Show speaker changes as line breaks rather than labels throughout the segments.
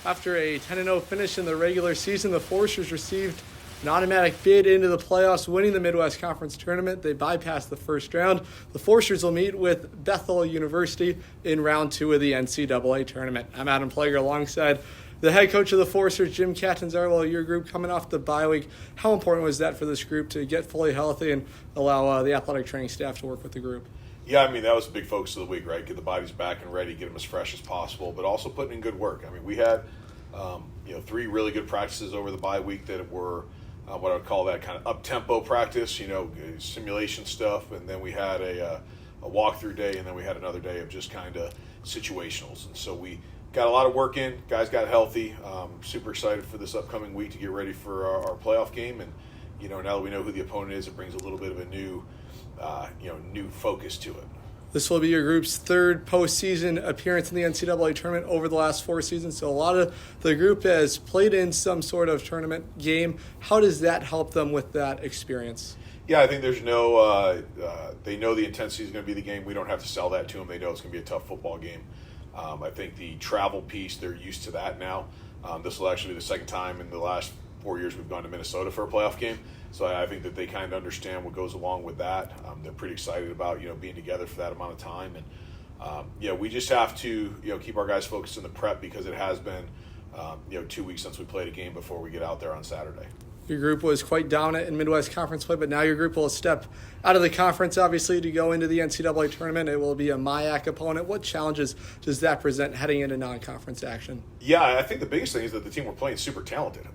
After a 10-0 finish in the regular season, the Foresters received an automatic bid into the playoffs, winning the Midwest Conference Tournament. They bypassed the first round. The Foresters will meet with Bethel University in round 2 of the NCAA tournament. I'm Adam Plager alongside the head coach of the Foresters, Jim Catanzaro. Your group coming off the bye week, how important was that for this group to get fully healthy and allow the athletic training staff to work with the group?
Yeah, I mean, that was a big focus of the week, right? Get the bodies back and ready, get them as fresh as possible, but also putting in good work. I mean, we had, 3 really good practices over the bye week that were what I would call that kind of up-tempo practice, simulation stuff, and then we had a walkthrough day, and then we had another day of just kind of situationals. And so we got a lot of work in. Guys got healthy. Super excited for this upcoming week to get ready for our playoff game. And, now that we know who the opponent is, it brings a little bit of a new focus to it.
This will be your group's third postseason appearance in the NCAA tournament over the last 4 seasons. So a lot of the group has played in some sort of tournament game. How does that help them with that experience?
Yeah, I think there's no they know the intensity is going to be the game. We don't have to sell that to them. They know it's going to be a tough football game. I think the travel piece, they're used to that now. This will actually be the second time in the last 4 years we've gone to Minnesota for a playoff game. So I think that they kind of understand what goes along with that. They're pretty excited about, being together for that amount of time. And, we just have to, keep our guys focused in the prep because it has been, 2 weeks since we played a game before we get out there on Saturday.
Your group was quite dominant in Midwest Conference play, but now your group will step out of the conference, obviously, to go into the NCAA tournament. It will be a MIAC opponent. What challenges does that present heading into non-conference action?
Yeah, I think the biggest thing is that the team we're playing is super talented.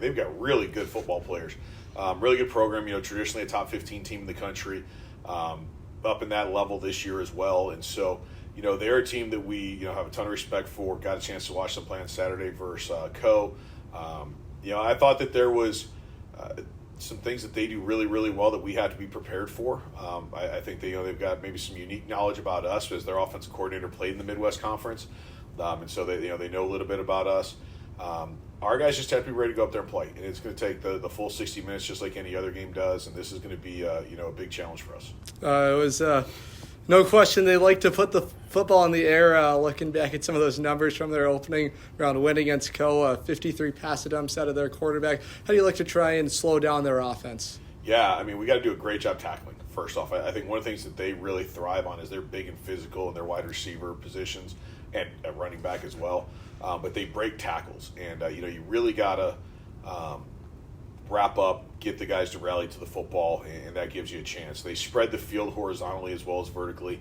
They've got really good football players, really good program, traditionally a top 15 team in the country, up in that level this year as well. And so, they're a team that we, have a ton of respect for. Got a chance to watch them play on Saturday versus Co. I thought that there was some things that they do really, really well that we had to be prepared for. I think they've got maybe some unique knowledge about us as their offensive coordinator played in the Midwest Conference, and so they know a little bit about us. Our guys just have to be ready to go up there and play, and it's going to take the full 60 minutes just like any other game does, and this is going to be a big challenge for us.
It was no question they like to put the football in the air. Looking back at some of those numbers from their opening round win against Co, 53 pass attempts out of their quarterback. How do you like to try and slow down their offense?
Yeah, we got to do a great job tackling. First off, I think one of the things that they really thrive on is they're big and physical in their wide receiver positions and at running back as well. But they break tackles, and you really got to wrap up, get the guys to rally to the football, and that gives you a chance. They spread the field horizontally as well as vertically.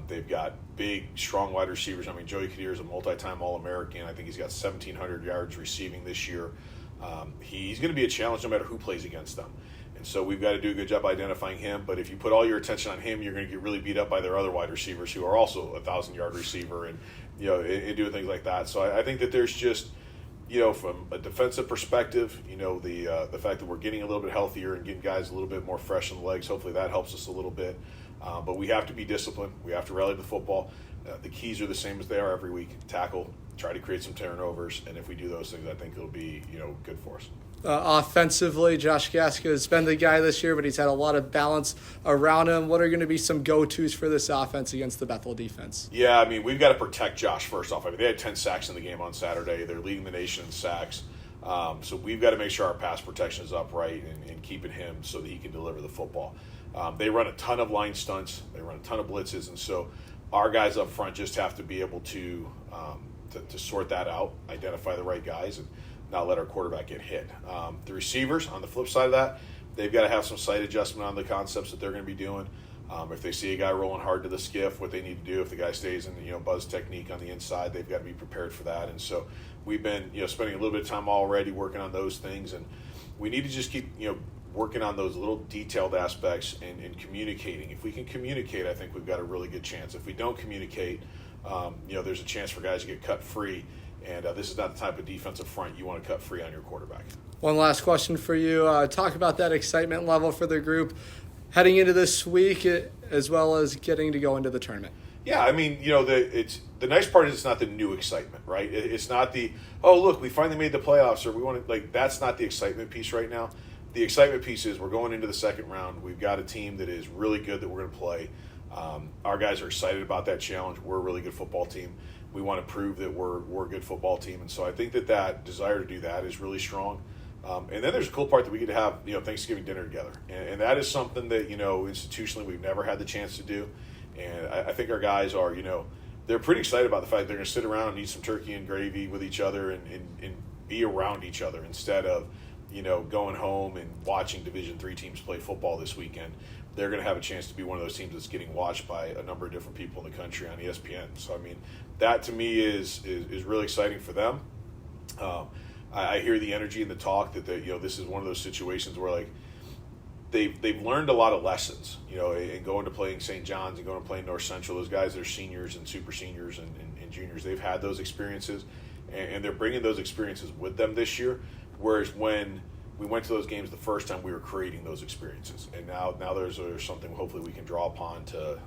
They've got big, strong wide receivers. Joey Kadir is a multi-time All-American. I think he's got 1,700 yards receiving this year. He's going to be a challenge no matter who plays against them. And so we've got to do a good job identifying him. But if you put all your attention on him, you're going to get really beat up by their other wide receivers who are also a 1,000-yard receiver and doing things like that. So I think that there's just, from a defensive perspective, the fact that we're getting a little bit healthier and getting guys a little bit more fresh in the legs, hopefully that helps us a little bit. But we have to be disciplined. We have to rally the football. The keys are the same as they are every week. Tackle, try to create some turnovers, and if we do those things, I think it'll be, good for us.
Offensively, Josh Gaska has been the guy this year, but he's had a lot of balance around him. What are going to be some go-tos for this offense against the Bethel defense?
Yeah, we've got to protect Josh first off. They had 10 sacks in the game on Saturday. They're leading the nation in sacks. So we've got to make sure our pass protection is upright and keeping him so that he can deliver the football. They run a ton of line stunts. They run a ton of blitzes, and so our guys up front just have to be able to sort that out, identify the right guys, and not let our quarterback get hit. The receivers, on the flip side of that, they've got to have some sight adjustment on the concepts that they're going to be doing. If they see a guy rolling hard to the skiff, what they need to do, if the guy stays in buzz technique on the inside, they've got to be prepared for that. And so we've been spending a little bit of time already working on those things, and we need to just keep working on those little detailed aspects and communicating. If we can communicate, I think we've got a really good chance. If we don't communicate, there's a chance for guys to get cut free. And this is not the type of defensive front you want to cut free on your quarterback. One
last question for you. Talk about that excitement level for the group heading into this week as well as getting to go into the tournament.
Yeah, the nice part is it's not the new excitement, right? It's not the, oh, look, we finally made the playoffs, or we want to, that's not the excitement piece right now. The excitement piece is we're going into the second round. We've got a team that is really good that we're going to play. Our guys are excited about that challenge. We're a really good football team. We want to prove that we're a good football team, and so I think that desire to do that is really strong. And then there's a cool part that we get to have, Thanksgiving dinner together, and that is something that institutionally we've never had the chance to do, and I think our guys are, they're pretty excited about the fact they're going to sit around and eat some turkey and gravy with each other and be around each other instead of going home and watching Division III teams play football this weekend. They're going to have a chance to be one of those teams that's getting watched by a number of different people in the country on ESPN. So, I mean, that to me is really exciting for them. I hear the energy and the talk that this is one of those situations where, like, they've learned a lot of lessons, and going to playing St. John's and going to play North Central. Those guys that are seniors and super seniors and juniors, they've had those experiences, and they're bringing those experiences with them this year. Whereas when we went to those games the first time, we were creating those experiences, and now there's something hopefully we can draw upon to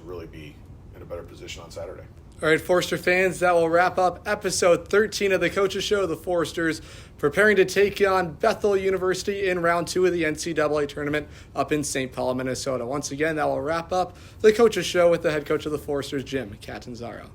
really be in a better position on Saturday.
All right, Forester fans, that will wrap up episode 13 of the Coaches Show. The Foresters preparing to take on Bethel University in round 2 of the NCAA tournament up in St. Paul, Minnesota. Once again, that will wrap up the Coaches Show with the head coach of the Foresters, Jim Catanzaro.